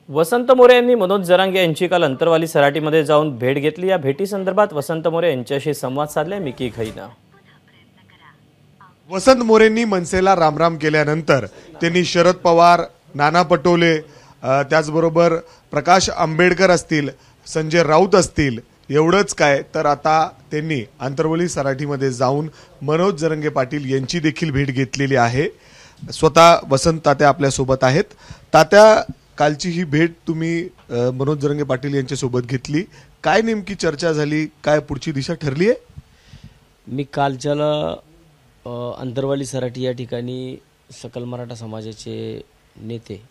वसंत मोरे यांनी मनोज जरांगे यांची काल अंतरवाली सराटीमध्ये जाऊन भेट घेतली। या भेटीसंदर्भात वसंत मोरे यांच्याशी संवाद साधला मिकी खैना। वसंत मोरेंनी मनसेला रामराम केल्यानंतर त्यांनी शरद पवार, नाना पटोले, त्याचबरोबर प्रकाश आंबेडकर असतील, संजय राऊत असतील, एवढंच काय तर आता त्यांनी अंतरवली सराटीमध्ये जाऊन मनोज जरांगे पाटील यांची देखील भेट घेतलेली आहे। स्वतः वसंत तात्या आपल्या सोबत आहेत। तात्या, कालची ही भेट तुम्ही मनोज जरांगे पाटील यांच्या सोबत घेतली, काय नेमकी चर्चा झाली, काय पुढची दिशा ठरली आहे? मी कालच्याला अंतरवाली सराटी या ठिकाणी सकल मराठा समाजाचे नेते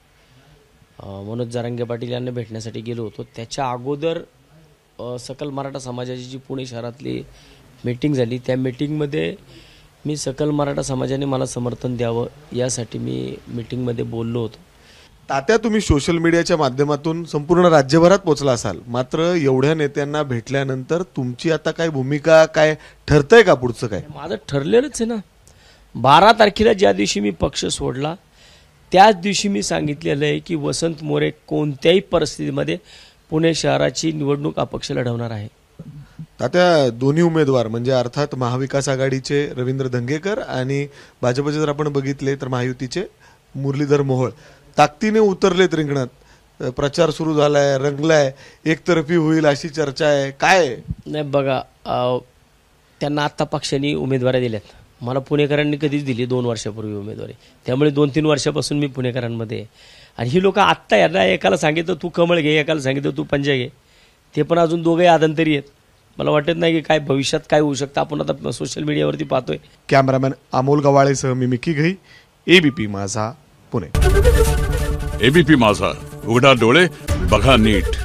मनोज जरांगे पाटील यांना भेटण्यासाठी गेलो होतो। त्याच्या अगोदर सकल मराठा समाजाची जी पुणे शहरातली मीटिंग झाली, त्या मीटिंगमध्ये मी सकल मराठा समाजाने मला समर्थन द्यावं यासाठी मी मीटिंगमध्ये बोललो होतो। तात्या, तुम्ही सोशल मीडियाच्या माध्यमातून संपूर्ण राज्यभरात पोहोचला असाल, मात्र एवढ्या नेत्यांना भेटल्यानंतर तुमची आता काय भूमिका, काय ठरतंय का पुढचं? काय माझं ठरलेलंच आहे ना। 12 तारखेला ज्या दिवशी मी पक्ष सोडला त्याच दिवशी मी सांगितलेलं आहे की वसंत मोरे कोणत्याही परिस्थितीमध्ये पुणे शहराची निवडणूक अपक्ष लढवणार आहे। तात्या, दोन्ही उमेदवार म्हणजे अर्थात महाविकास आघाडीचे रवींद्र धंगेकर आणि भाजपचे जर आपण बघितले तर महायुतीचे मुरलीधर मोहोळ ताकदीने उतरलेत रिंगणात। प्रचार सुरू झालाय, रंगलाय, एकतर्फी होईल अशी चर्चा आहे, काय नाही बघा, त्यांना आत्ता पक्षांनी उमेदवारी दिल्यात। मला पुणेकरांनी कधीच दिली 2 वर्षापूर्वी उमेदवारी, त्यामुळे 2-3 वर्षापासून मी पुणेकरांमध्ये आहे। आणि ही लोक आत्ता यांना एकाला सांगितलं तू कमळ घे, एकाला सांगितलं तू पंजा घे, ते पण अजून दोघे आदंतरी आहेत। मला वाटत नाही की काय भविष्यात काय होऊ शकतं, आपण आता सोशल मीडियावरती पाहतोय। कॅमेरामॅन अमोल गवाळेसह मी मिकी घई, एबीपी माझा, पुणे। एबीपी माझा, उघडा डोळे बघा नीट।